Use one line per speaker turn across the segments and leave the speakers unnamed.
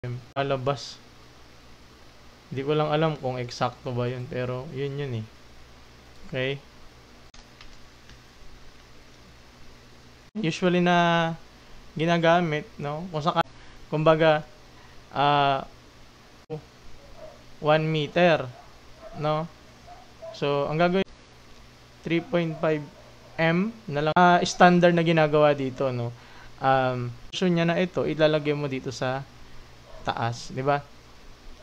Malabas. Hindi ko lang alam kung eksakto ba yun, pero yun eh. Okay? Usually na ginagamit, no? Kumbaga, 1 meter, no? So, ang gagawin 3.5 m na lang standard na ginagawa dito, no? Version niya na ito, ilalagay mo dito sa taas, di ba?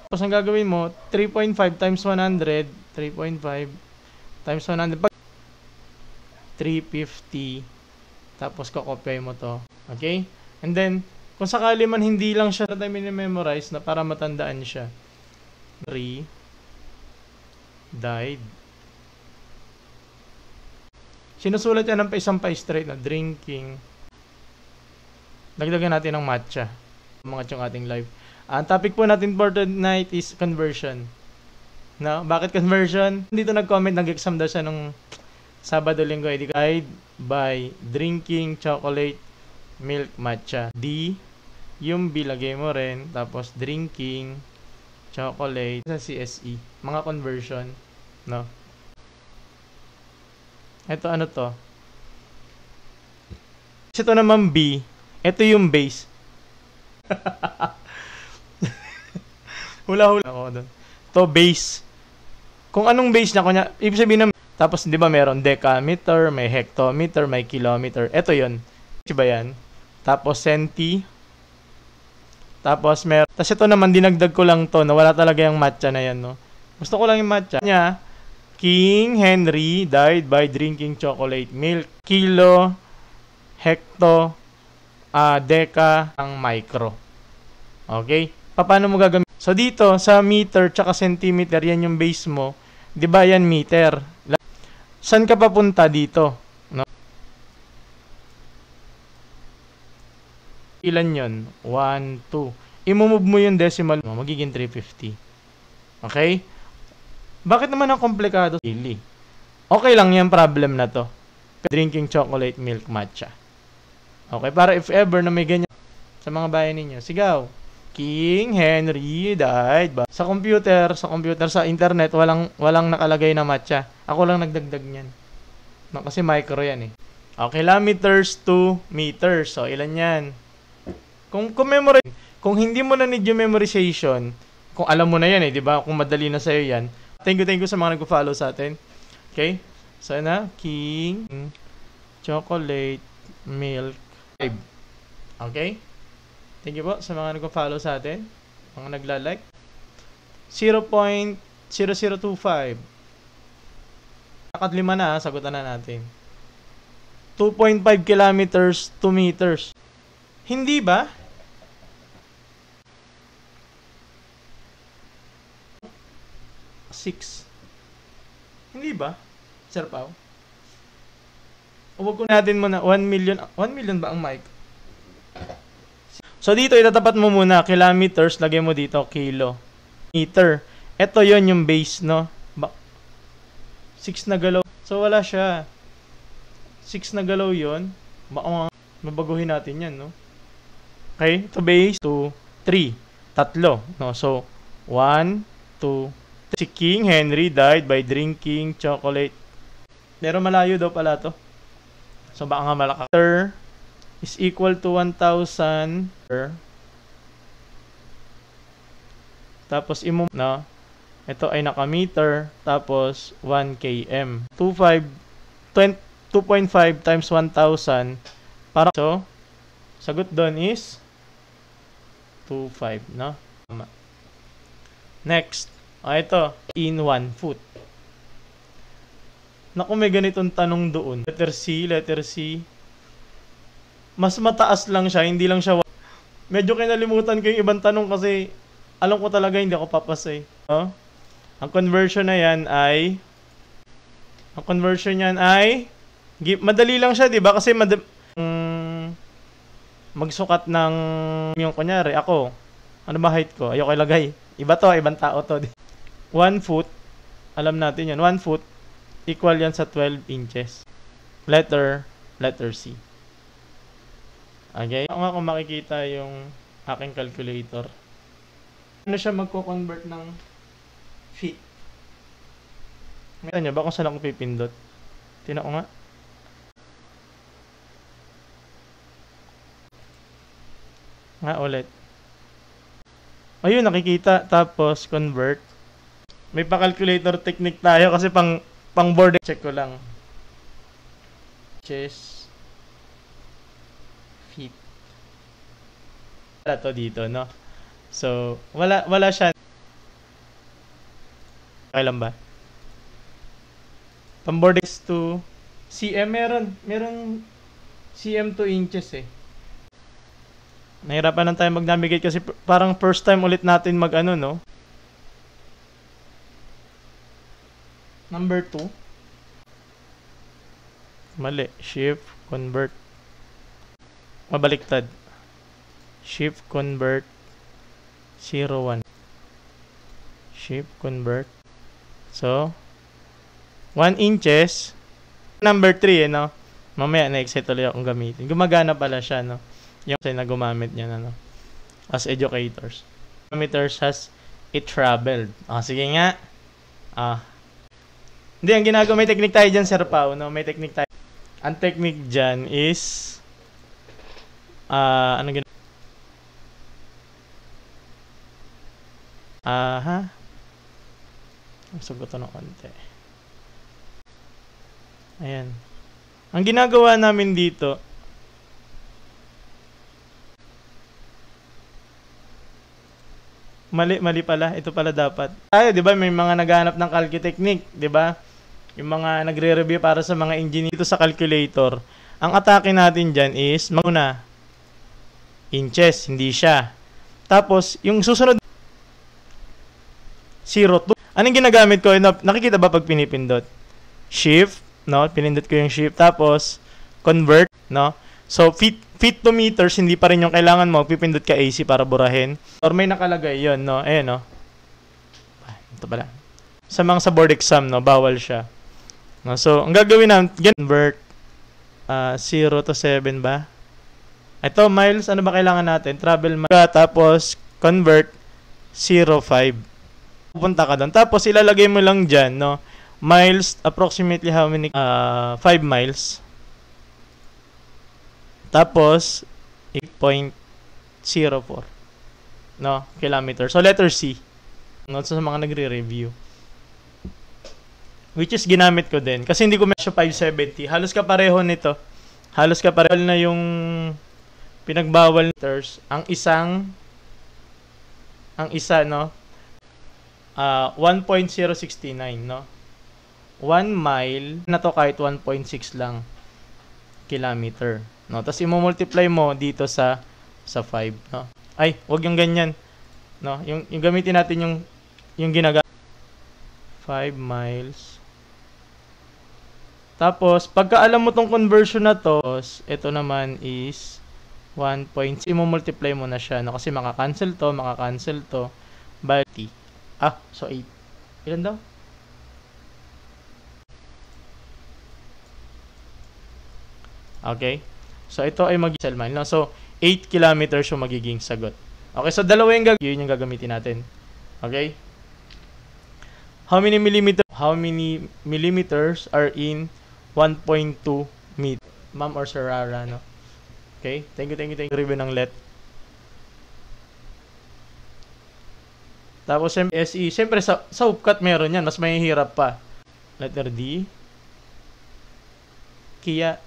Tapos ang gagawin mo, 3.5 times 100, 3.5 times 100, 350, tapos kakopy mo to. Okay? And then, kung sakali man hindi lang siya tayo minimemorize na para matandaan siya. 3 died. Sinusulat yan ng isang pa straight na drinking. Dagdagan natin ng matcha. Mga tiyong ating live. Ang topic po natin for tonight is conversion. No? Bakit conversion? Dito nag-comment, nag-exam daw siya nung Sabado Linggo. Guide by drinking chocolate milk matcha. D, yung B lagay mo rin. Tapos drinking chocolate sa CSE. Mga conversion. No? Ito ano to? Ito naman B. Ito yung base. Hula-hula ako doon. To base. Kung anong base niya, kunya, ibig sabihin na, tapos di ba meron decameter, may hectometer, may kilometer. Ito yun. Diba yan? Tapos centi. Tapos meron. Tapos ito naman, dinagdag ko lang to, na wala talaga yung matcha na yan, no? Gusto ko lang yung matcha niya. King Henry died by drinking chocolate milk. Kilo, hecto, deca, ang micro. Okay? Paano mo gagamitin? So dito, sa meter tsaka centimeter, yan yung base mo. Diba yan meter? Saan ka papunta dito? No? Ilan yun? 1, 2. I-move mo yung decimal mo, magiging 350. Okay? Bakit naman ang komplikado? Really? Okay lang yung problem na to. Drinking chocolate milk matcha. Okay, para if ever na may ganyan sa mga bayan ninyo, sigaw. King Henry died ba? Sa computer, sa internet, walang nakalagay na matcha. Ako lang nagdagdag niyan. No, kasi micro yan eh. Okay, kilometers to meters. So, ilan yan? Kung hindi mo na need yung memorization, kung alam mo na yan eh, di ba? Kung madali na sa'yo yan. Thank you sa mga nag-follow sa atin. Okay? So, na, King chocolate milk 5. Okay? Thank you po sa mga nag-follow sa atin. Mga nagla-like. 0.0025. Nakatlima na, sagutan na natin. 2.5 kilometers, 2 meters. Hindi ba? Hindi ba? Sir Pao? Huwag ko natin muna 1 million. 1 million ba ang mic? So dito itatapat mo muna kilometers, lagay mo dito kilo. Meter. Ito yon yung base, no? 6 na galaw. So wala siya. 6 na galaw yon. Mabaguhin natin yan, no? Okay? Ito base 2, 3. Tatlo. No? So 1, 2. Si King Henry died by drinking chocolate. Pero malayo daw pala to. So baka nga malaka. Is equal to 1,000. Tapos no? Ito ay naka-meter. Tapos 1 km. 2.5 times 1,000. Para so, sagot doon is 2.5, no? Next. Ito. In 1 foot. Naku, may ganitong tanong doon. Letter C. Mas mataas lang siya, hindi lang siya. Medyo kinalimutan ko yung ibang tanong kasi alam ko talaga hindi ako papasa eh. No? Ang conversion niyan ay madali lang siya, 'di ba? Kasi magsukat ng yung kunyari ako. Ano ba height ko? Ayoko ilagay. Iba to, ibang tao to. 1 foot. Alam natin 'yan. 1 foot equal yan sa 12 inches. Letter C. Okay? Ako nga kung makikita yung aking calculator. Ano siya magko-convert ng feet? Ngayon nyo ba kung saan ako pipindot? Tingnan ko nga. Nga ulit. Ayun, nakikita. Tapos, convert. May pa-calculator technique tayo kasi pang board. Check ko lang. Chest. Feet. Wala to dito, no? So, wala siya. Okay lang ba? Pang board is to cm. Meron cm 2 inches eh. Nahirapan lang tayo mag-navigate kasi parang first time ulit natin mag-ano, no? Number 2. Mali. Shift, convert. Mabaliktad. Shift, convert. 0, 1. Shift, convert. So, 1 inches. Number 3, eh, no? Mamaya na-excite ulit akong gamitin. Gumagana pala siya, no? Yung kasi na gumamit niya na, no? As educators. Meters has it traveled. Sige nga. Hindi, ang ginagawa, may technique tayo dyan, Sir Pao, no? May technique tayo. Ang technique dyan is, ano ginagawa? Sagot ko ng konti. Ayan. Ang ginagawa namin dito, mali pala. Ito pala dapat. Tayo, 'di ba, may mga naghahanap ng calcu technique, 'di ba? Yung mga nagre-review para sa mga engineer dito sa calculator. Ang atake natin diyan is muna inches, hindi siya. Tapos yung susunod 0 2. Anong ginagamit ko? Nakikita ba pag pinipindot? Shift, no? Pinindot ko yung shift tapos convert, no? So feet to meters, hindi pa rin yung kailangan mo. Pipindot ka AC para burahin. Or may nakalagay yon, no? Ayan, no? Ito pala. Sa mga sa board exam, no? Bawal siya. No? So, ang gagawin natin, convert 0 to 7 ba? Ito, miles, ano ba kailangan natin? Travel miles. Tapos, convert 0.5. Pupunta ka doon. Tapos, ilalagay mo lang dyan, no? Miles, approximately how many? 5 miles. Tapos, 8.04. No? Kilometer. So, letter C. No? Sa mga nagre-review. Which is, ginamit ko din. Kasi hindi ko mesyo 570. Halos kapareho nito. Halos kapareho na yung pinagbawal meters. Ang isa, no? 1.069, no? 1 mile na to kahit 1.6 lang kilometer. No, tapos i-multiply mo dito sa 5, no. Ay, wag yung ganyan. No, yung gamitin natin yung ginagamit 5 miles. Tapos pagka alam mo tong conversion na to, ito naman is 1. I-multiply mo na siya, no, kasi maka-cancel to by t. So 8. Ilan daw? Okay? So, ito ay mag-cell mile. No? So, 8 kilometers yung magiging sagot. Okay, so dalawa yung yun yung gagamitin natin. Okay? How many millimeters are in 1.2 meter? Ma'am or Sir Rara, no? Okay? Thank you. Review ng let. Tapos, SE. Siyempre, sa upcut meron yan. Mas mahihirap pa. Letter D. Kia.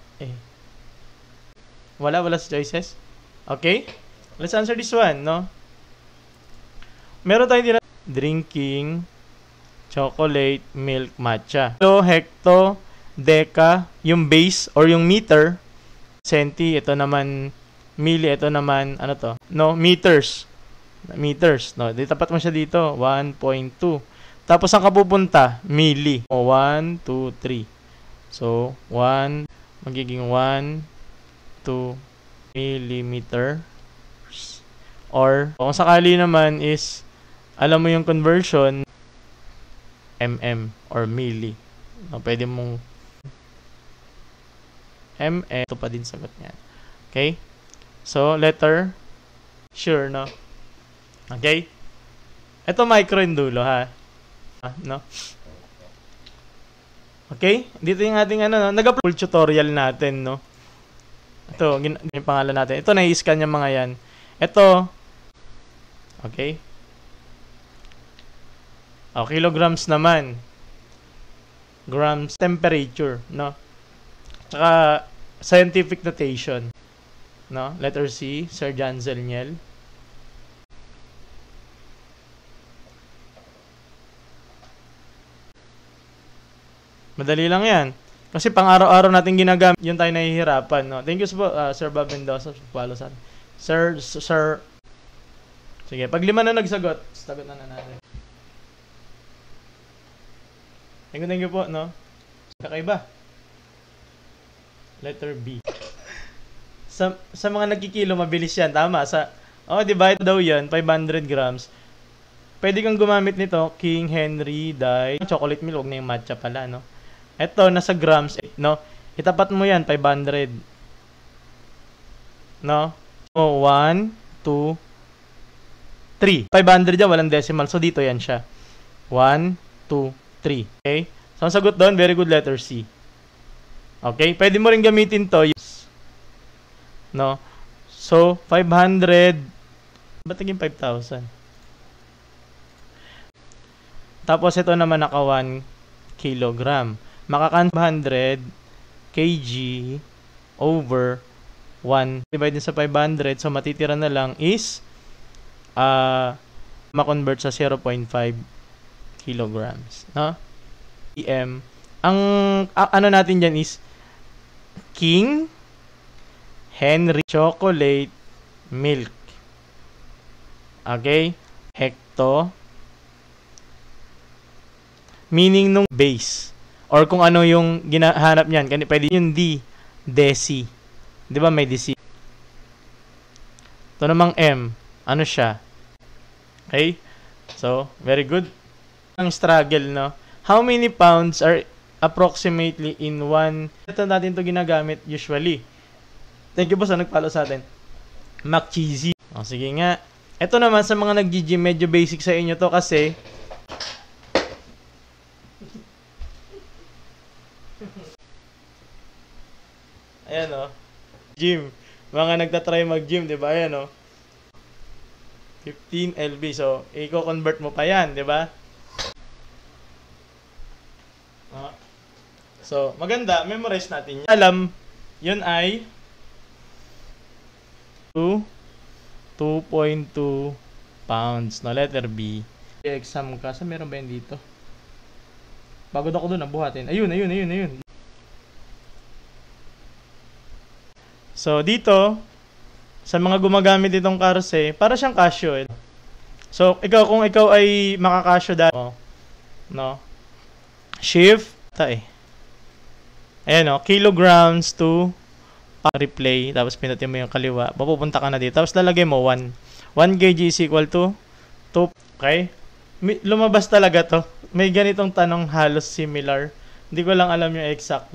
Wala sa choices. Okay? Let's answer this one, no? Meron tayong drinking chocolate milk matcha. So, hecto, deka, yung base or yung meter, centi, ito naman milli, ito naman, ano to? No, meters, no? Tapat mo siya dito, 1.2. Tapos, ang kapupunta, milli. 1, 2, 3. So, 1, magiging 1, 2 millimeters. Or, kung sakali naman is, alam mo yung conversion, mm or milli. No, pwede mong ito pa din sagot niyan. Okay? So, letter, sure, no? Okay? Ito micro yung dulo, ha? No? Okay? Dito yung ating nag-upload tutorial natin, no? Ito, yung pangalan natin. Ito, na-i-scan yung mga yan. Ito, okay? O, kilograms naman. Grams, temperature, no? Tsaka, scientific notation. No? Letter C, Sir John Zelniel. Madali lang yan. Kasi pang araw-araw natin ginagamit, yun tayo nahihirapan. No? Thank you po, Sir Bob Mendoza. Follow sa Sir. Sige, pag 5 na nagsagot, sagot na natin. Thank you po, no? Kakaiba. Letter B. Sa mga nagkikilo, mabilis yan. Tama. Diba? Ito daw yan, 500 grams. Pwede kang gumamit nito, King Henry Dye. Chocolate milk, huwag na yung matcha pala, no? Ito, nasa grams, no? Itapat mo yan, 500. No? So, 1, 2, 3. 500 yan, walang decimal. So, dito yan siya. 1, 2, 3. Okay? So, ang sagot doon, very good, letter C. Okay? Pwede mo rin gamitin to. No? So, 500. Ba't naging 5,000? Tapos, ito naman naka 1 kilogram. Makakan 100 kg over 1 divided sa 500. So, matitira na lang is ma-convert sa 0.5 kilograms. No? PM. Ang ano natin dyan is King Henry Chocolate Milk. Okay? Hecto. Meaning nung base. Or kung ano yung ginahanap niyan. Pwede yung D. Deci. Di ba may deci? Ito namang M. Ano siya? Okay? So, very good. Ang struggle, no? How many pounds are approximately in one? Ito natin to ginagamit usually. Thank you po sa nag-follow sa atin. Mac Cheesy. O, sige nga. Ito naman sa mga nag-gym, medyo basic sa inyo to kasi ayan o. Gym. Mga nagtatry mag-gym, di ba? Ayan o. 15 lb. So, i-convert mo pa yan, di ba? So, maganda. Memorize natin yan. Alam, yun ay 2.2 pounds. No, letter B. Exam ka. Saan meron ba yan dito? Pagod ako doon, buhatin. Ayun. So, dito, sa mga gumagamit itong karse, para siyang casio. So, kung ikaw ay makakasyo dahil, no? Shift, ayan o, kilograms to replay, tapos pinutin mo yung kaliwa, mapupunta ka na dito. Tapos lalagay mo 1 kg is equal to 2, okay? Lumabas talaga to. May ganitong tanong halos similar. Hindi ko lang alam yung exact.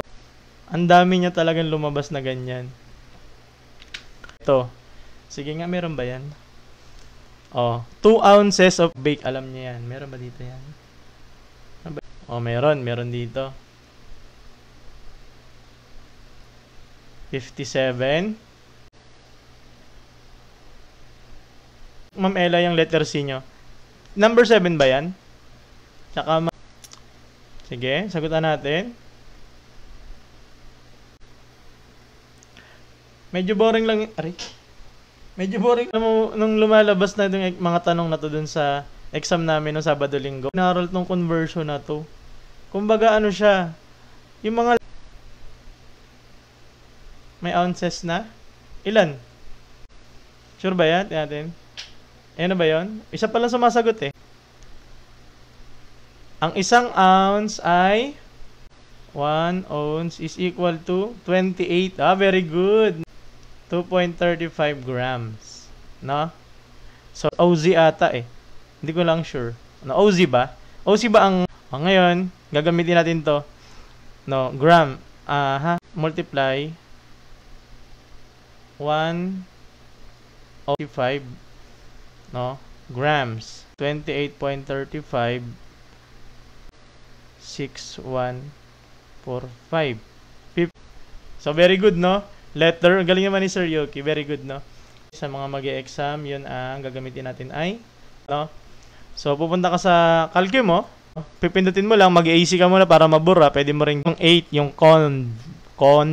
Ang dami niya talagang lumabas na ganyan. Ito. Sige nga, meron ba yan? 2 ounces of bake. Alam niya yan. Meron ba dito yan? Meron dito. 57. Ma'am Ella, yung letter C nyo. Number 7 ba yan? Tsaka sige, sagutan natin. Medyo boring lang. Medyo boring. Alam mo, nung lumalabas na yung mga tanong na to dun sa exam namin no Sabado-Linggo, naral tong conversion na to. Kumbaga ano siya, yung mga may ounces na. Ilan? Sure ba yan? Tingnan natin. Ano ba yon? Isa pa lang sumasagot eh. Ang isang ounce ay 1 ounce is equal to 28. Very good. 2.35 grams. No? So, OZ ata eh. Hindi ko lang sure. Ano, OZ ba? OZ ba ang... ngayon, gagamitin natin to. No, gram. Multiply 1.05. No? grams. 28.35 6145. So, very good, no? Letter. Galing naman ni Sir Yoki. Very good, no? Sa mga mag-e-exam, yun ang gagamitin natin ay, no? So, pupunta ka sa calcul mo. Pipindutin mo lang, mag-AC ka muna para mabura. Pwede mo rin yung 8, yung con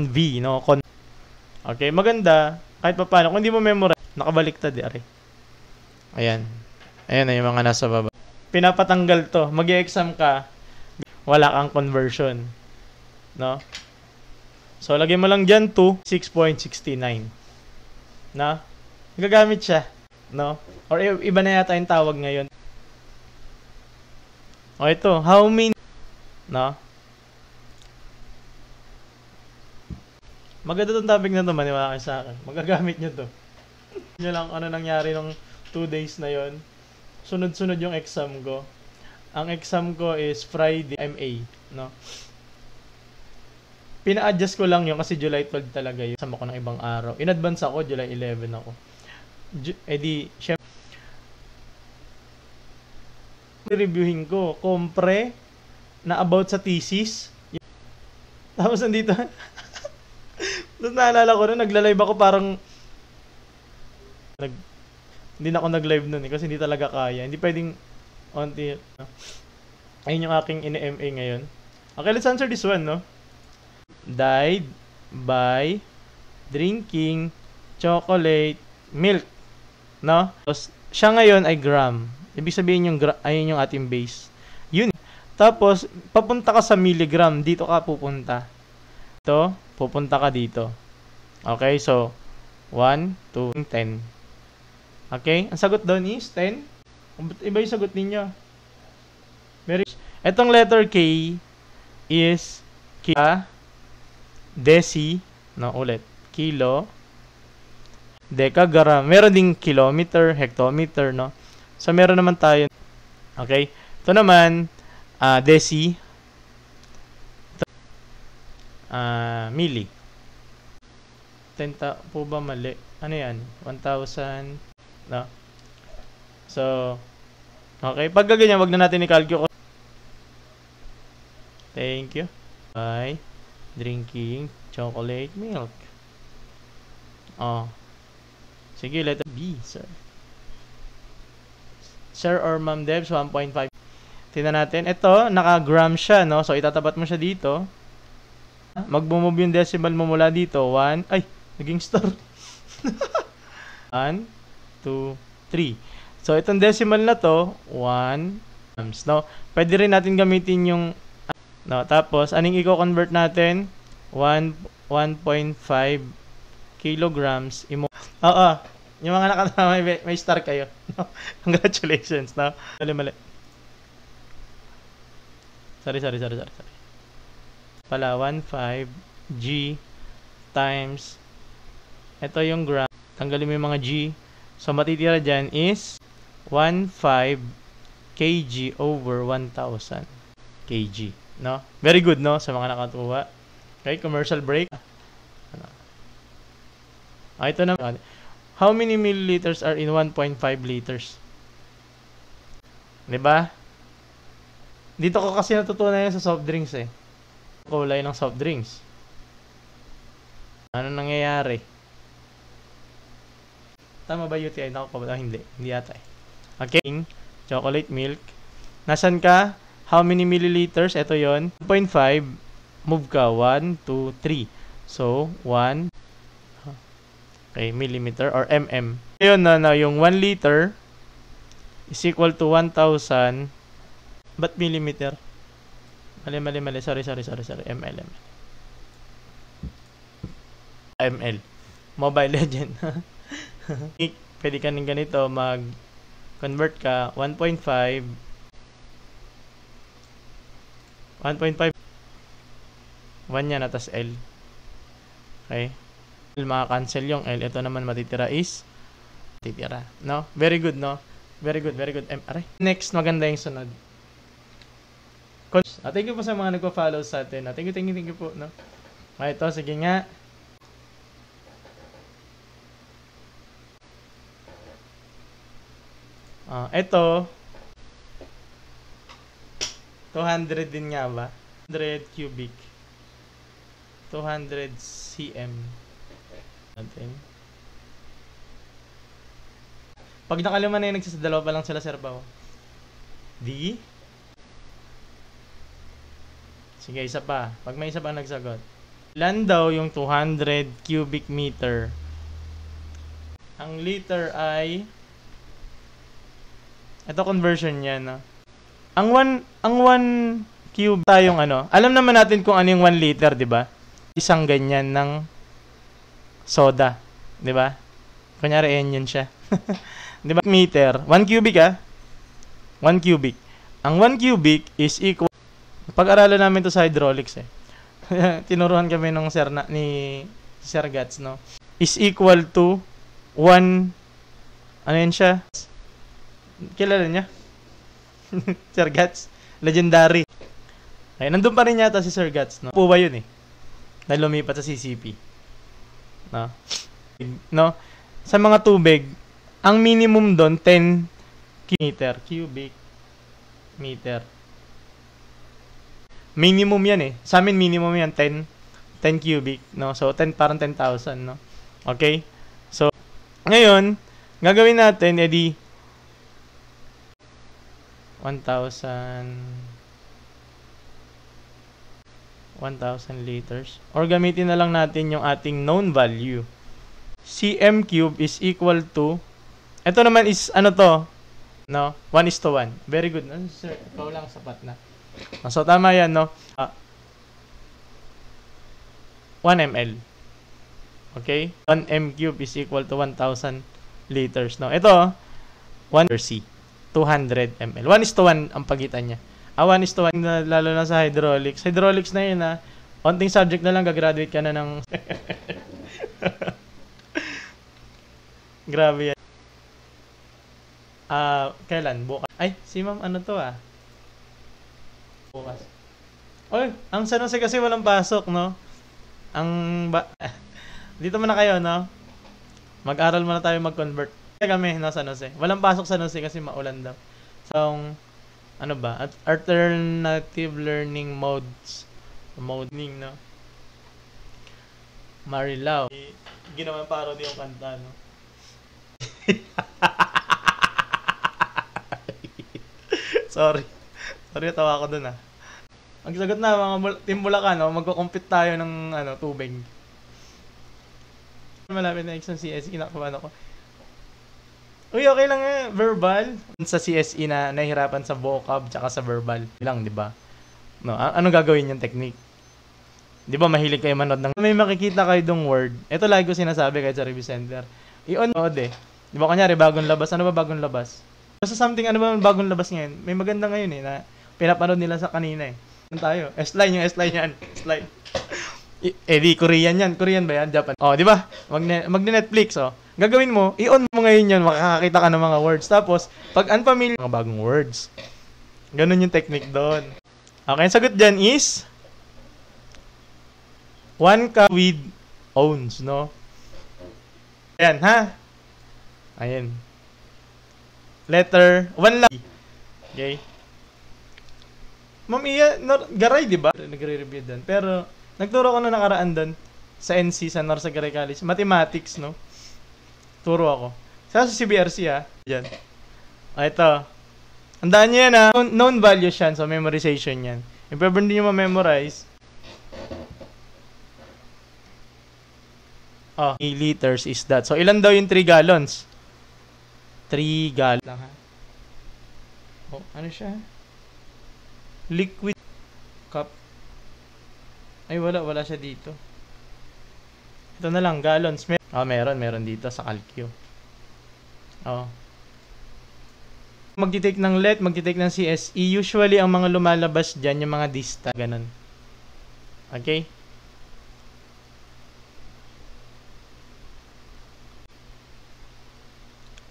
V, no? Okay, maganda. Kahit pa paano. Kung hindi mo memorize, nakabaliktad, are. Ayan. Ayan na yung mga nasa baba. Pinapatanggal to. Mag-e-exam ka, wala kang conversion. No? So, lagay mo lang dyan to 6.69. No? Gagamit siya. No? Or iba na yata yung tawag ngayon. O ito, how many? No? Maganda itong topic na ito, maniwala kayo sa akin. Magagamit nyo to. Nyo lang ano nangyari nung 2 days na yon. Sunod-sunod yung exam ko. Ang exam ko is Friday, MA. No? Pina-adjust ko lang yun kasi July 12 talaga yun. Sama ko ng ibang araw. In advance ako, July 11 ako. Syempre, reviewin ko. Kompre na about sa thesis. Tapos nandito, tapos naalala ko nun, nagla-live ako parang hindi na ako nag-live nun kasi hindi talaga kaya. Hindi pwedeng onti. Ayun yung aking ine-MA ngayon. Okay, let's answer this one, no? Died by drinking chocolate milk, no? Tapos, siya ngayon ay gram. Ibig sabihin yung ayun yung ating base. Yun. Tapos, papunta ka sa milligram. Dito ka pupunta. Ito, pupunta ka dito. Okay, so 1, 2, 10. Okay, ang sagot doon is 10. Iba yung sagot ninyo. Etong letter K is deci, no, ulit. Kilo, decagram. Meron ding kilometer, hectometer, no? So, meron naman tayo. Okay, ito naman, deci, milli. 10 po ba mali? Ano yan? 1,000, no? So, okay. Pag ganyan, wag na natin i-calculate. Thank you. By drinking chocolate milk. Oh. Sige, letter B, sir. Sir or Ma'am Debs, 1.5. Tingnan natin. Ito, naka-gram siya, no? So, itatapat mo siya dito. Mag-move yung decimal mo mula dito. 1. Ay, naging star. 1, 2, 3. So, itong decimal na to, 1 grams, no? Pwede rin natin gamitin yung, no? Tapos, anong i-convert natin? 1.5 kilograms. Oo. Yung mga nakatama, may star kayo. No? Congratulations, no? Mali. Sorry. Pala, 1.5 G times, ito yung gram. Tanggalin mo yung mga G. So, matitira dyan is 1.5 kg over 1,000 kg. No? Very good, no? Sa mga nakatuwa. Okay, commercial break. Ito na. How many milliliters are in 1.5 liters? Diba? Dito ko kasi natutunan yan sa soft drinks eh. Kulay ng soft drinks. Ano nangyayari? Tama ba UTI? Naku, hindi. Hindi yata eh. Okay. Chocolate milk. Nasaan ka? How many milliliters? Ito yon. 1.5. Move ka. 1, 2, 3. So, 1. Okay, millimeter or mm. Ngayon na yung 1 liter is equal to 1,000. Ba't millimeter? Mali. Sorry. ml. ml. Mobile Legend. Pwede ka ng ganito, mag-convert ka, 1.5. 1.5. 1 yan, atas L. Okay. Maka-cancel yung L. Ito naman matitira is matitira. No? Very good, no? Very good. Next, maganda yung sunod. Thank you po sa mga nagpa-follow sa atin. Thank you po, no? Ito, sige nga. Ito, 200 din nga ba? 100 cubic. 200 cm. Natin. Pag nakalima na yun, nagsasadalawa pa lang sila, sir Pao. D. Sige, isa pa. Pag may isa pa nagsagot. Ilan daw yung 200 cubic meter? Ang liter ay... Ito conversion yan, no? Ang 1 cube tayong ano. Alam naman natin kung ano yung 1 liter, di ba? Isang ganyan ng soda, di ba? Kunyari, yun siya. Di ba? Meter. 1 cubic, 1 cubic. Ang 1 cubic is equal. Pag-aralan namin to sa hydraulics, Tinuruan kami nung ni Sir Gats, no? Is equal to 1, ano yun siya? Kilala niya? Sir Gats? Legendary. Ay, nandun pa rin yata si Sir Gats, no? Puwa yun, na lumipat sa CCP. No? No? Sa mga tubig, ang minimum doon, 10 cubic meter. Minimum yan, Sa amin, minimum yan, 10 cubic, no? So, parang 10,000, no? Okay? So, ngayon, gagawin natin, edi, 1,000 liters. Or gamitin na lang natin yung ating known value. Cm cube is equal to, ito naman is, ano to? No? 1:1. Very good. Sir, ikaw lang, sapat na. So, tama yan, no? 1 ml. Okay? 1 m cube is equal to 1,000 liters, no? Ito, 1 C. 200 ml. 1:1 ang pagitan niya. 1:1, lalo na sa hydraulics. Hydraulics na yun, Onting subject na lang, gagraduate ka na ng... Grabe yan. Kailan? Bukas. Ay, si ma'am, ano to, Bukas. Oy, ang San Jose kasi walang pasok, no? Dito muna kayo, no? Mag-aral muna tayo mag-convert. Kami, no, San Jose. Walang pasok sa San Jose kasi maulan daw. So, ano ba? Alternative learning modes. Moding, no? Marilao. Ginawa parody yung kanta, no? Sorry, tawa ko dun, Magsagot na, mga Team Bulacan, no? Magko-compete tayo ng, tubig. Malapit na exam CSE, kinakabahan ako. Uy, okay lang verbal. Sa CSE na nahihirapan sa vocab tsaka sa verbal. Lang, di ba? No, ano gagawin yung technique? Di ba mahilig kayo manood ng... May makikita kayo dong word. Ito lagi ko sinasabi kahit sa review center. I-on mode, Di ba kunyari, bagong labas. Ano ba bagong labas? Basta something, ano ba bagong labas ngayon? May maganda ngayon, na pinapanood nila sa kanina, Ano tayo? S-line yung S-line yan. S-line. Di, Korean yan. Korean ba yan? Japan. Oh, di ba? Magne-Netflix, Gagawin mo, i-on mo ngayon yan, makakakita ka ng mga words. Tapos, pag unfamiliar, mga bagong words. Ganun yung technique doon. Okay, sagot dyan is 1 cup with ounce, no? Ayan, Ayan. Letter 1 lang. Okay. Ma'am Iya, garay, di ba? Nagre-review doon. Pero, nagturo ko na nakaraan doon sa NC, sa Norsagaray College. Mathematics, no? Turo ako. Sa CBRC, Diyan. Ito. Andaan nyo yan, known values yan. So, memorization yan. If ever hindi nyo ma-memorize, liters is that. So, ilan daw yung 3 gallons? 3 gallons lang, ano siya? Liquid cup. Ay, wala siya dito. Ito na lang, gallons. Meron dito sa Calcio. Magti-take ng LET, magti-take ng CSE. Usually, ang mga lumalabas dyan, yung mga dista. Ganun. Okay?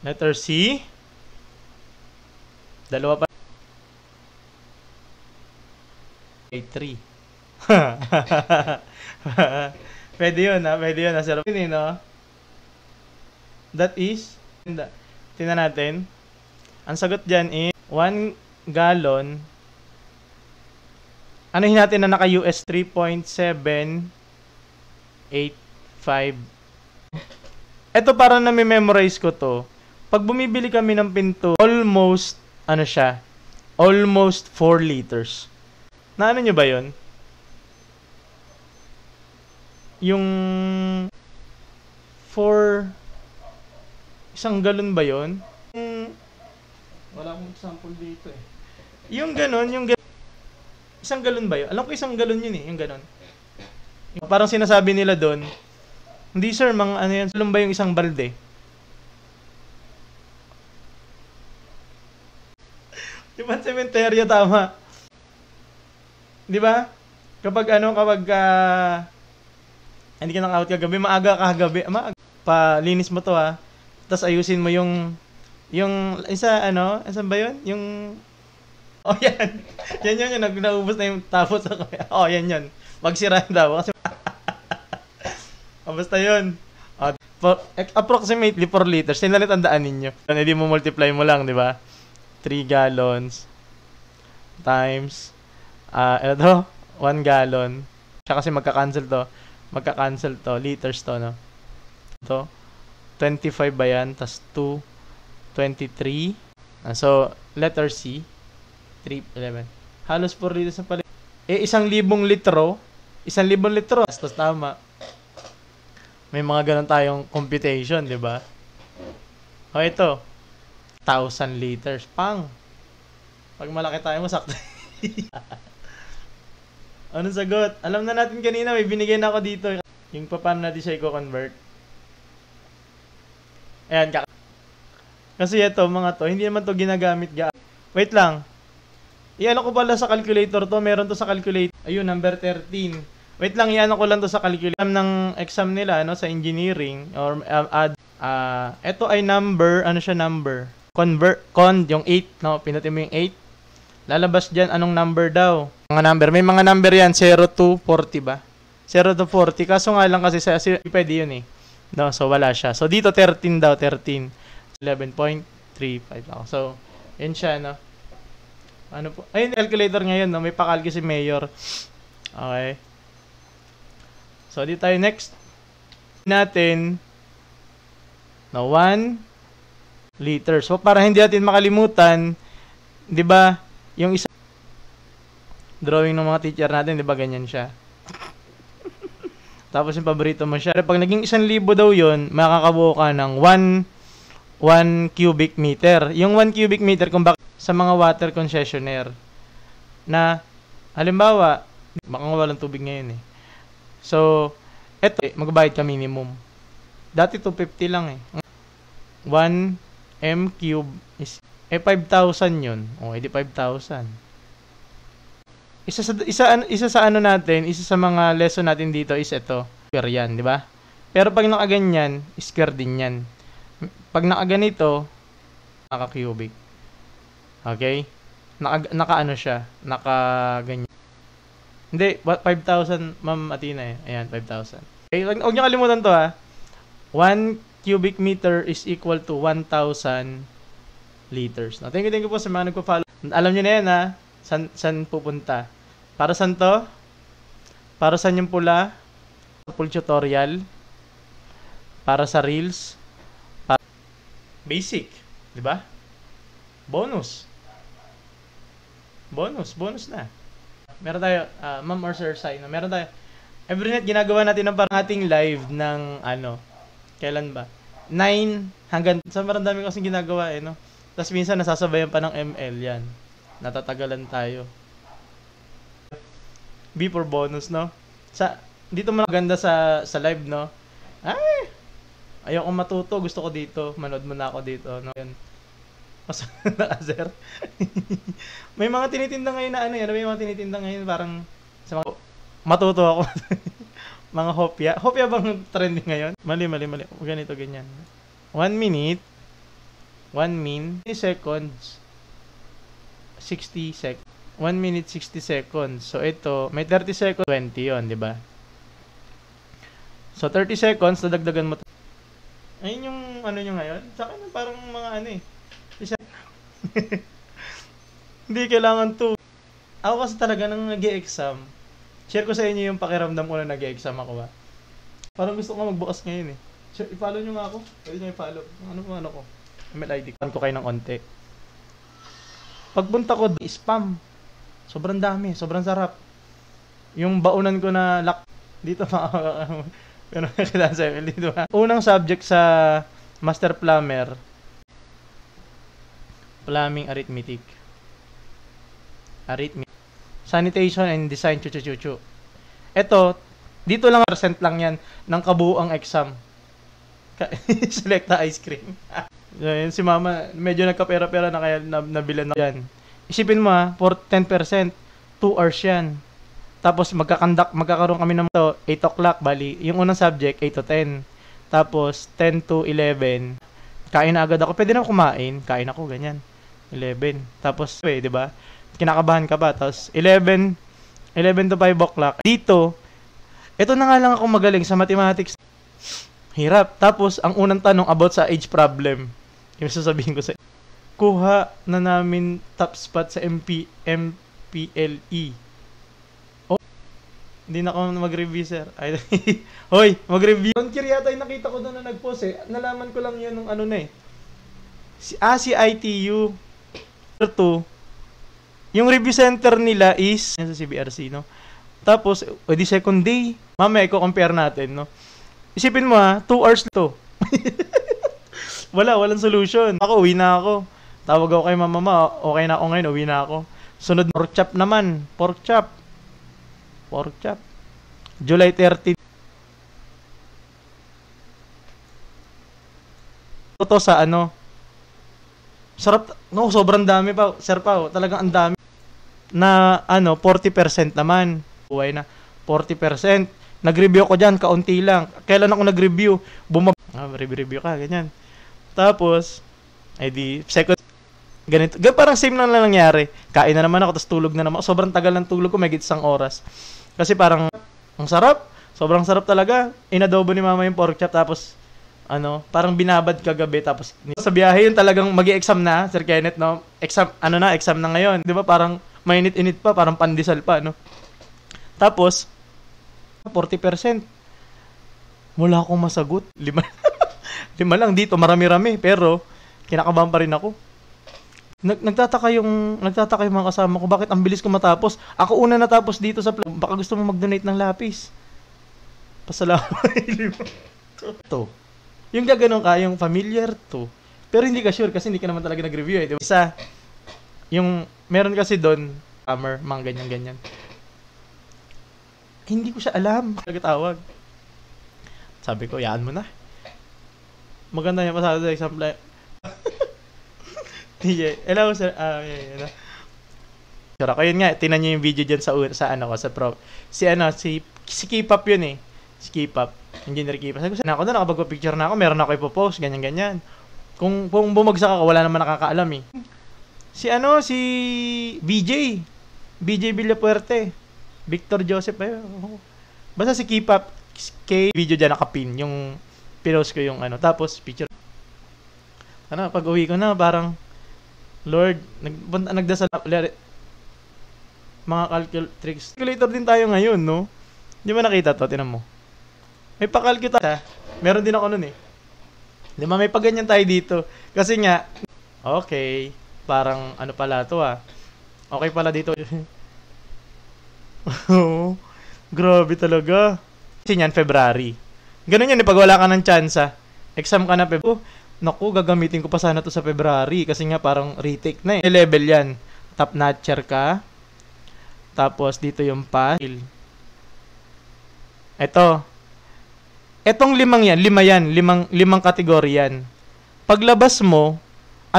Letter C. Dalawa pa. Okay, 3. Pwede yun, Pwede yun, Sir. No? That is, tingnan natin. Ang sagot dyan is 1 gallon. Anuhin natin na naka-US 3.785. Ito para na memorize ko to. Pag bumibili kami ng pinto, almost, ano siya, almost 4 liters. Na ano nyo ba yun? Yung 4, isang galon ba yun? Wala akong example dito eh. Yung ganon, isang galon ba yun? Alam ko isang galon yun eh, yung ganon. Parang sinasabi nila doon, hindi sir, mga ano yan, salong ba yung isang balde? Di ba sementeryo, tama? Di ba? Kapag hindi ka nang-out kagabi, maaga ka kagabi, palinis mo to ha, tapos ayusin mo yung isa, asan ba yun? Yan. Yan, naubos na yung tapos ako. Yan. Magsira daw. Kasi basta yun. Approximately 4 liters. Sinalit ang daan ninyo. Hindi mo multiply mo lang, di ba? 3 gallons times 1 gallon. Siya kasi magka-cancel to. Liters to, no? Ito. 25 ba yan? Tas 2, 23. So, letter C. 311. Halos 4 liters na pala. 1,000 litro. 1,000 litro. Tapos tama. May mga ganun tayong computation, di ba? O ito. 1,000 liters. Pang. Pag malaki tayo, masakto. Anong sagot? Alam na natin kanina, may binigay na ako dito. Yung paano natin siya i-convert. Ayan, kasi ito, mga to, hindi naman to ginagamit Wait lang. Iyan ko pala sa calculator to. Meron to sa calculator. Ayun, number 13. Wait lang, iyan ko lang to sa calculator ng exam nila, sa engineering or ito ay number, number? Yung 8, no? Pinutin mo yung 8. Lalabas diyan anong number daw. Mga number, may mga number yan 0 to 40 ba? 0 to 40. Kaso nga lang kasi pwede yun eh. No, so wala siya. So dito 13 daw, 13. 11.35 ako. So, yun siya, no? Ano po? Ayun, calculator ngayon, no? May pakalki si Mayor. Okay. So, dito tayo next. Natin, no, 1 liter. So, para hindi natin makalimutan, di ba, yung isa drawing ng mga teacher natin, di ba, ganyan siya. Tapos yung paborito mo siya. Pag naging 1,000 daw yun, makakabuo ka ng 1 cubic meter. Yung 1 cubic meter, kung bakit sa mga water concessionaire na, halimbawa, baka walang tubig ngayon eh. So, eto, magbabayad ka minimum. Dati 250 lang eh. 1 m cube is, 5,000 yun. O, edi 5,000. Isa sa mga lesson natin dito is ito. Square yan, di ba? Pero pag nakaganyan, square din yan. Pag nakaganito, naka-cubic. Okay? Naka-ano siya? Naka-ganyan. Hindi, 5,000, Ma'am Athena eh. Ayan, 5,000. Okay, huwag niyo kalimutan to ha. 1 cubic meter is equal to 1,000 liters. Now, thank you po sa mga nagpo-follow. Alam niyo na yan ha. San pupunta? Para saan to? Para saan yung pula? Full tutorial. Para sa reels. Basic. Diba? Bonus na. Meron tayo, ma'am or sir, sign. Meron tayo. Every night, ginagawa natin ng parang ating live ng kailan ba? 9 hanggang, sa marang dami kasing ginagawa no? Tapos minsan nasasabayan pa ng ML yan. Natatagalan tayo. B for bonus, no? Dito maganda sa live, no? Ay! Ayoko matuto. Gusto ko dito. Manood mo na ako dito, no? Yan. Mas sir. May mga tinitinda ngayon na may mga tinitinda ngayon parang sa mga matuto ako. Mga hopya. Hopya bang trending ngayon? Mali. Ganito, ganyan. 1 minute. 1 min. 60 seconds. 60 seconds. 1 minute 60 seconds. So ito, may 30 seconds, 20 yun, di ba? So 30 seconds, dadagdagan mo. Ayun yung nyo ngayon. Sa akin parang mga Hindi kailangan 2. Ako kasi talaga nang nag-e-exam. Share ko sa inyo yung pakiramdam ko na nag-e-exam ako ba. Parang gusto ko magbukas ngayon eh. I-follow nyo nga ako. Pwede nyo i-follow. Ano ko? Email ID. Pan ko kayo ng konti. Pagpunta ko, spam. Sobrang dami. Sobrang sarap. Yung baunan ko na lock. Dito pero kailangan sa email dito ha. Unang subject sa Master Plumber. Plumbing Arithmetic. Sanitation and Design. Chuchu. Ito, dito lang percent lang yan ng kabuuang exam. Selecta ice cream. Yan, si mama, medyo nagkapera-pera na kaya nabilan na yan. Isipin mo for 10%, 2 hours yan. Tapos magkakaroon kami ng 8 o'clock, bali. Yung unang subject, 8 to 10. Tapos 10 to 11. Kain na agad ako. Pwede na kumain. Kain ako, ganyan. 11. Tapos, di ba? Kinakabahan ka pa. Tapos 11 to 5 o'clock. Dito, ito na nga lang ako magaling sa mathematics. Hirap. Tapos, ang unang tanong about sa age problem. Yung sasabihin ko sa kuha na namin top spot sa MPLE. Oh, hindi na ako mag-review, sir. Hoy, mag-review. Don't care yata yung nakita ko doon na nag-post eh. Nalaman ko lang yun nung ano na eh. Si ITU. 2. Yung review center nila is sa CBRC, no? Tapos, di second day. Mamaya, i-compare natin, no? Isipin mo 2 hours to. Walang solution. Ako, uwi na ako. Tawag ako kay mama, okay na ako ngayon, uwi na ako. Sunod, pork chop naman. Pork chop. July 30. Ito sa ano. Sarap. No, sobrang dami pa. Sir pa, talagang ang dami. Na 40% naman. Buhay na. 40%. Nag-review ko dyan, kaunti lang. Kailan ako nag-review? Review ka, ganyan. Tapos, second, ganito. Parang same lang nangyari. Kain na naman ako, tapos tulog na naman. Sobrang tagal ng tulog ko, may isang oras. Kasi parang, ang sarap. Sobrang sarap talaga. Inadobo ni mama yung pork chop, tapos, parang binabad kagabi, tapos, sa biyahe yun talagang mag-i-exam na, Sir Kenneth, no? Exam na ngayon. Di ba, parang, mainit-init pa, parang pandesal pa, no? Tapos, 40%. Wala akong masagot. 5 lang dito, marami-rami. Pero, kinakabahan pa rin ako. Nagtataka yung mga kasama ko, bakit ang bilis ko matapos? Ako una natapos dito sa baka gusto mo mag-donate ng lapis. Pasalamat. To. Yung gaganon ka, yung familiar to. Pero hindi ka sure kasi hindi ka naman talaga nag-review eh. Diba? Isa, yung meron kasi doon, hammer, mga ganyan-ganyan. Hindi ko siya alam. Nagtawag. Sabi ko, yaan mo na. Maganda yung pasado sa example. Hello, sir. Sure, ako yun nga. Tinan nyo yung video dyan sa prof. Si K-pop yun eh. Si K-pop. Engineer K-pop. Sabi ko, ako na, nakapag-picture na ako. Meron ako ipopost. Ganyan-ganyan. Kung bumagsak ako, wala naman nakakaalam eh. Si BJ Villapuerte. Victor Joseph basta si K-pop video dyan nakapin yung pinost ko yung tapos picture pag uwi ko na parang Lord nagdasal mga calculator din tayo ngayon, no? Di ba nakita to? Tinan mo, may pa-calculator meron din ako nun eh, di ba? May paganyan tayo dito kasi nga okay, parang pala to okay pala dito. Grabe talaga. Kasi yan, February. Ganun yan, pag wala ka ng tsansa. Exam ka na, naku, gagamitin ko pa sana to sa February. Kasi nga, parang retake na eh. Level yan. Top notcher ka. Tapos, dito yung pass. Etong 5 yan. 5 kategory yan. Paglabas mo,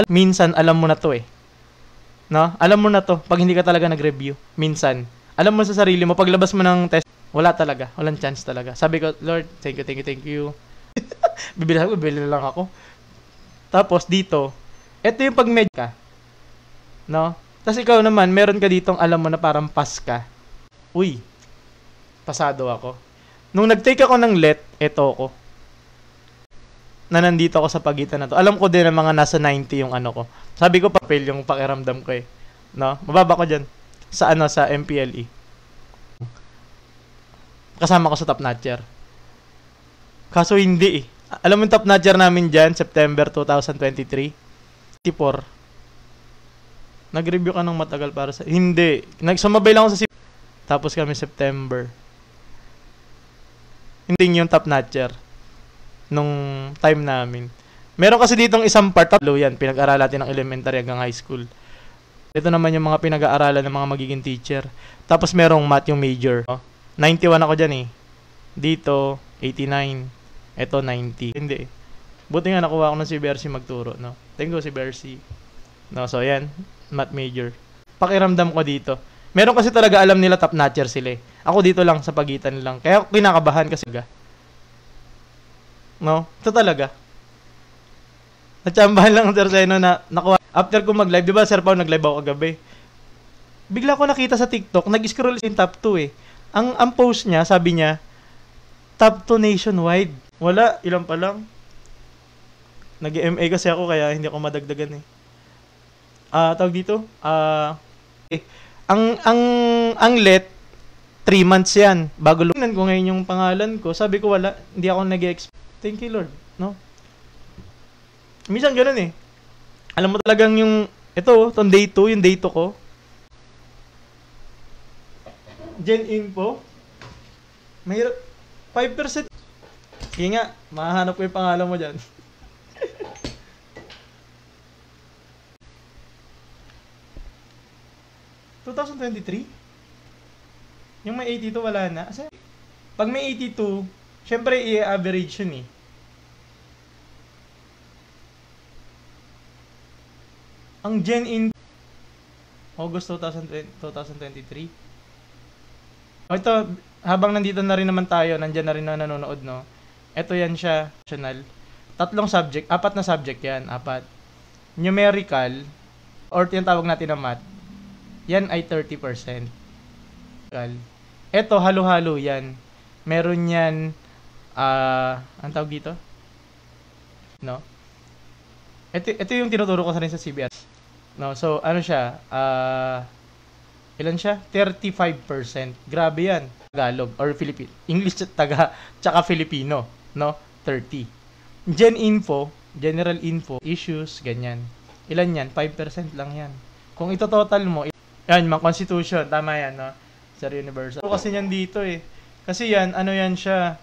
minsan, alam mo na to eh. No? Alam mo na to. Pag hindi ka talaga nag-review. Minsan. Alam mo sa sarili mo, paglabas mo ng test, wala talaga. Walang chance talaga. Sabi ko, Lord, thank you. Bibili na lang ako. Tapos dito, ito yung pag-med ka. No? Tapos ikaw naman, meron ka ditong alam mo na parang pass ka. Uy, pasado ako. Nung nag-take ako ng let, eto ako. na nandito ako sa pagitan na to. Alam ko din na mga nasa 90 yung ano ko. Sabi ko, papel yung pakiramdam ko eh. No? Mababa ko dyan. Sa ano, sa MPLE. Kasama ko sa top notcher. Kaso hindi eh. Alam mo yung top notcher namin dyan, September 2023? 54. Nag-review ka ng matagal para sa... Hindi. Nagsumabay lang ako sa... Tapos kami September. Hindi yung top notcher. Nung time namin. Meron kasi ditong isang part. Tatlo yan. Pinag-aralan natin ng elementary hanggang high school. Ito naman yung mga pinag-aaralan ng mga magiging teacher. Tapos merong math yung major. 91 ako dyan eh. Dito, 89. Ito, 90. Hindi eh. Buti nga nakuha ko ng si Bercy magturo. No? Thank you si Bercy. No, so yan. Math major. Pakiramdam ko dito. Meron kasi talaga alam nila top notcher sila eh. Ako dito lang sa pagitan lang. Kaya ako kinakabahan kasi no? Ito talaga. Natsambahan lang Sir Seno na nakuha. After ko mag-live, di ba Sir Pao nag-live ako kagabi? Bigla ko nakita sa TikTok, nag-scroll in top 2 eh. Ang post niya, sabi niya, top 2 nationwide. Wala, ilan pa lang. Nag-MA kasi ako kaya hindi ako madagdagan eh. Tawag dito? Ang let 3 months yan bago luminan ko ngayon yung pangalan ko. Sabi ko wala, hindi ako nag-expect. Thank you Lord, no? Minsan ganoon eh. Alam mo talagang yung itong day 2, yung day 2 ko. Gen Info. Mahirap 5%. Kaya nga, mahanap ko yung pangalan mo diyan. Yung may 82 wala na. Kasi pag may 82, syempre i-average yun eh. Ang Gen in August 2023. Ito, habang nandito na rin naman tayo, nandyan na rin na nanonood, no? Ito yan siya, national. 4 na subject yan, 4. Numerical, or tinatawag natin na math, yan ay 30%. Ito, halo-halo yan. Meron yan, ang tawag dito? No? Ito yung tinuturo ko sa rin sa CBS. No, so, ano siya? Ilan siya? 35%. Grabe yan. Tagalog or Filipino. English tsaka Filipino. No? 30. Gen Info, General Info, Issues, ganyan. Ilan yan? 5% lang yan. Kung ito total mo, yan, mga Constitution, tama yan, no? Sir Universal. Kasi yan dito eh. Kasi yan, ano yan siya?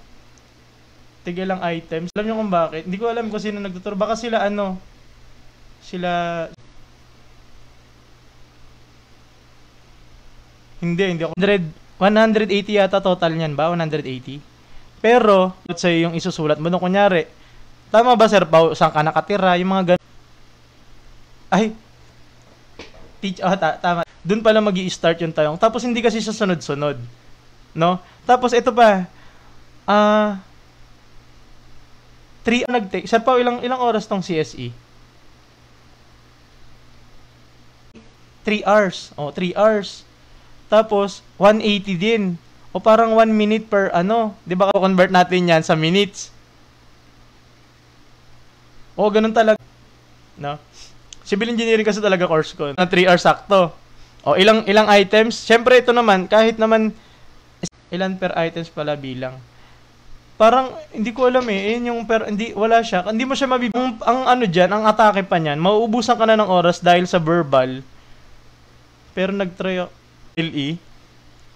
Tigilang items. Alam nyo kung bakit? Hindi ko alam kung sino nagtuturo. Baka sila Hindi ako. 180 yata total niyan ba? 180. Pero, let's say yung isusulat mo nung kunyari, tama ba Sir Pao, saan ka nakatira, yung mga ganun. Ay, tama. Doon pala magi-start yung tanong. Tapos hindi kasi siya sunod-sunod. No? Tapos ito pa, 3 nag-take. Sir Pao, ilang oras tong CSE? 3 hours. 3 hours. Tapos, 180 din. O parang 1 minute per Di ba convert natin yan sa minutes? O, ganun talaga. No? Civil engineering kasi talaga course ko. 3 hours sakto. O, ilang items? Siyempre, ito naman, kahit naman, ilan per items pala bilang. Parang, hindi ko alam eh. Wala siya. Hindi mo siya mabibigyan. Ang atake pa niyan, mauubusan ka na ng oras dahil sa verbal. Pero nag-try ako. MPLE.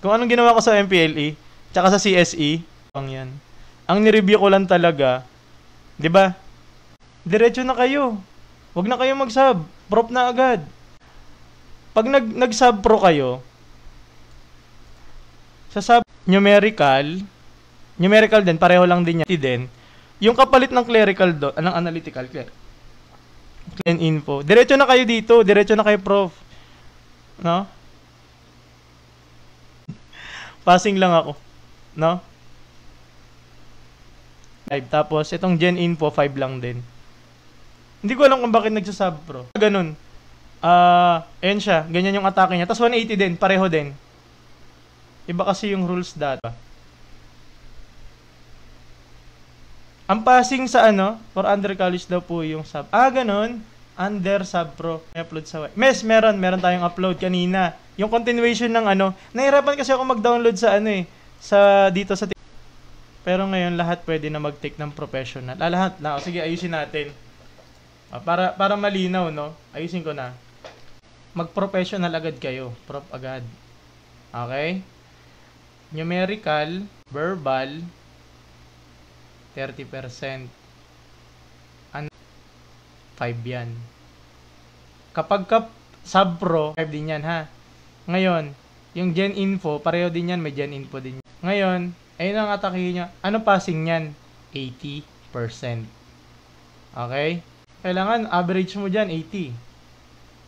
Kung anong ginawa ko sa MPLE, tsaka sa CSE, yan. Ang nireview ko lang talaga, 'di ba? Diretso na kayo. Huwag na kayo mag-sub. Prop na agad. Pag nag-sub pro kayo, sa sub numerical din, pareho lang din yan. Yung kapalit ng clerical do, anong analytical, clean info. Diretso na kayo dito, diretso na kayo prof. No? Passing lang ako. No? 5. Tapos, itong Gen Info, 5 lang din. Hindi ko alam kung bakit nagsasub pro. Ganun. Ayan siya. Ganyan yung atake niya. Tapos 180 din. Pareho din. Iba kasi yung rules data. Ang passing sa ano, for under college daw po yung sub. Ganun. Under sub pro. I-upload sa meron tayong upload kanina. Yung continuation ng ano, nahirapan kasi ako mag-download sa ano sa dito sa pero ngayon lahat pwede na mag-take ng professional. Lahat lang. Sige, ayusin natin. Para malinaw, no? Ayusin ko na. Mag-professional agad kayo. Prof agad. Okay? Numerical, verbal, 30%. 5 yan. Kapag sub-pro, 5 din yan ha. Ngayon, yung Gen Info, pareho din yan, may Gen Info din. Ngayon, ayun ang atakihin niya. Ano passing yan? 80%. Okay? Kailangan, average mo dyan, 80.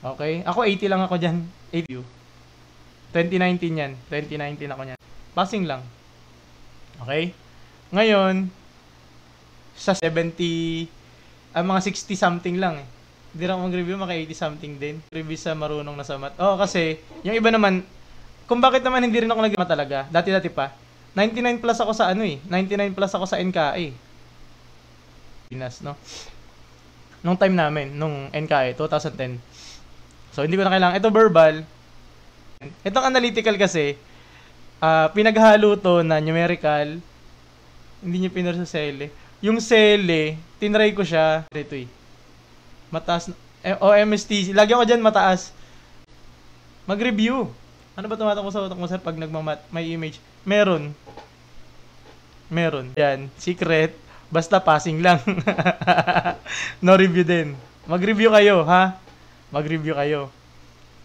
Okay? Ako, 80 lang ako dyan. 80. 2019 yan. 2019 ako yan. Passing lang. Okay? Ngayon, sa 70, mga 60 something lang eh. Hindi lang mag-review, maka 80 something din. Review sa marunong na sa math. Kasi, yung iba naman, kung bakit naman hindi rin ako nag-math talaga, dati-dati pa, 99 plus ako sa 99 plus ako sa NKA. Pinas, no? Nung time namin, nung NKA, 2010. So, hindi ko na kailangan. Ito verbal. Itong analytical kasi, pinaghalo to na numerical. Hindi niya pinaro sa sele. Yung sele, tinry ko siya. Ito mataas. MST. Lagi ako dyan mataas. Mag-review. Ano ba tumatak mo sa utak mo sir pag nagmamat? May image. Meron. Yan. Secret. Basta passing lang. No review din. Mag-review kayo, ha? Mag-review kayo.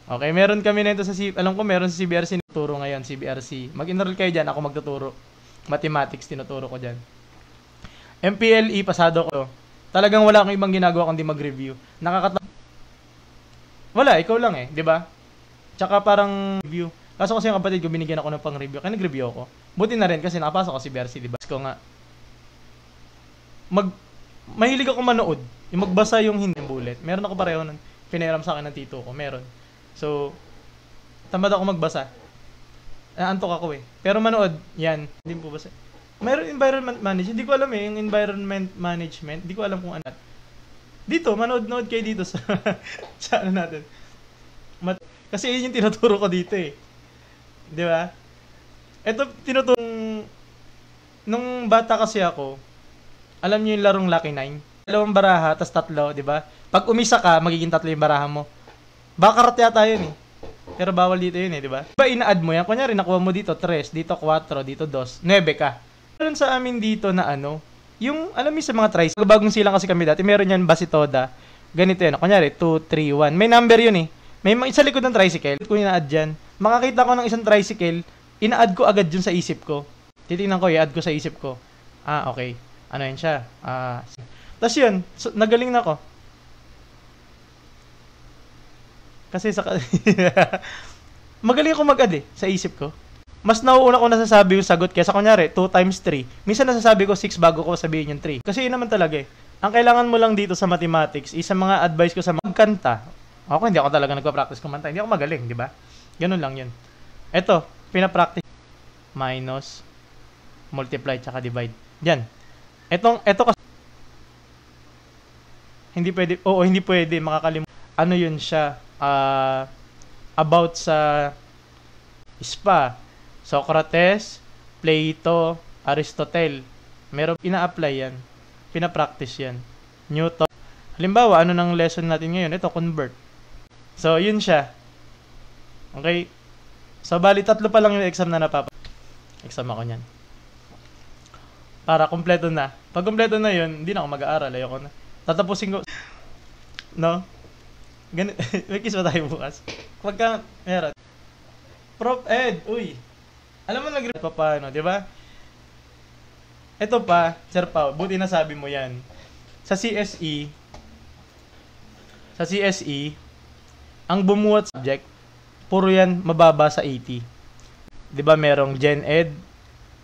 Okay, meron kami nito sa alam ko meron sa CBRC turo ngayon, CBRC. Mag-enroll kayo dyan, ako magtuturo. Mathematics tinuturo ko dyan. MPLE, pasado ko. Talagang wala akong ibang ginagawa kundi mag-review. Wala, ikaw lang di ba? Tsaka parang review. Kaso kasi yung kapatid ko, binigyan ako ng pang-review. Kaya nag-review ako. Buti na rin kasi nakapasok ako sa CBRC, di ba? Ko nga. Mahilig ako manood. Yung magbasa yung hindi bullet. Meron ako pareho nun. Pinairam sa akin ng tito ko. Meron. So, tamad ako magbasa. Antok ako Pero manood, yan. Hindi po basa. Mayroon environment management. Hindi ko alam yung environment management. Hindi ko alam kung ano. Dito, manood-nood kayo dito sa sa ano natin. Kasi yun yung tinuturo ko dito Di ba? Ito, tinuturo nung bata kasi ako, alam niyo yung larong Lucky 9? Dalawang baraha, tas tatlo, di ba? Pag umisa ka, magiging tatlo yung baraha mo. Bakarat yata yun Pero bawal dito yun di ba? Diba ina-add mo yan? Kunyari, nakuha mo dito 3, dito 4, dito 2, 9 ka. Meron sa amin dito na yung, alam mo sa mga tries, bagong silang kasi kami dati, meron yan basitoda. Ganito yan. Kunyari, 2, 3, 1. May number yun May isa likod ng tricycle. Kung ina-add dyan, makakita ko ng isang tricycle, ina-add ko agad dyan sa isip ko. Titingnan ko, i-add ko sa isip ko. Okay. Ano yan siya? Tapos yun, nagaling na ako. Kasi magaling ako mag-add sa isip ko. Mas nauuna ko nasasabi yung sagot kaysa kunyari, 2 times 3. Minsan nasasabi ko 6 bago ko sabihin yung 3. Kasi yun naman talaga Ang kailangan mo lang dito sa mathematics, isa mga advice ko sa magkanta. Ako, hindi ako talaga nagpa-practice kumanta. Hindi ako magaling, di ba? Ganun lang yun. Ito, pinapractice. Minus, multiply, tsaka divide. Yan. Ito kasi, hindi pwede, makakalimutan. Ano yun siya? About sa SPA. Socrates, Plato, Aristotle. Meron ina-apply yan. Pina-practice yan. Newton. Halimbawa, ano nang lesson natin ngayon? Ito, convert. So, yun siya. Okay? So, bali, 3 pa lang yung exam na exam ako niyan. Para kompleto na. Pag kompleto na yun, hindi na ako mag-aaral. Ayoko na. Tatapusin ko. No? Ganun. May kiss pa tayo bukas. Pagka, meron. Prof. Ed, uy. Alam mo pa paano, di ba? Ito pa, Sir Pao, buti na sabi mo yan. Sa CSE, ang bumuhat subject, puro yan mababa sa 80. Di ba merong Gen Ed,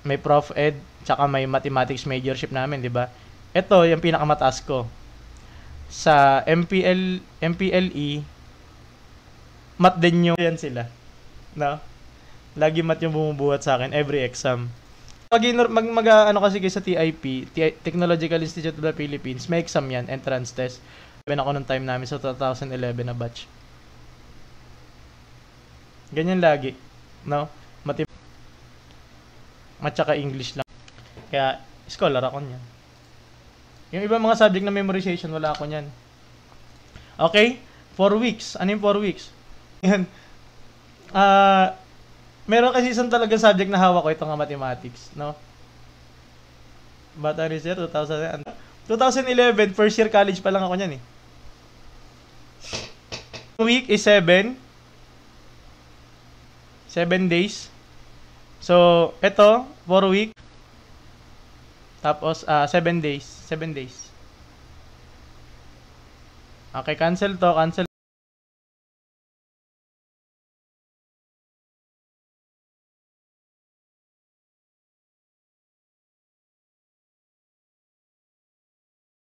may Prof Ed, tsaka may Mathematics majorship namin, di ba? Ito, yung pinakamataas ko. Sa MPLE, math din yung yan sila. No? Lagi math yung bumubuhat sa akin every exam. Ano kasi kayo sa TIP, Technological Institute of the Philippines, may exam yan, entrance test. Sabi ako nung time namin sa 2011 na batch. Ganyan lagi, no? At saka English lang. Kaya, scholar ako niyan. Yung ibang mga subject na memorization, wala ako niyan. Okay? 4 weeks. Ano yung 4 weeks? Yan. Meron kasi isang talagang subject na hawak ko, ito nga mathematics, no? Bata ni sir, 2011, first year college pa lang ako niyan eh. Week is 7 days. So, ito, 4 week. Tapos, 7 days. 7 days. Okay, cancel to, cancel.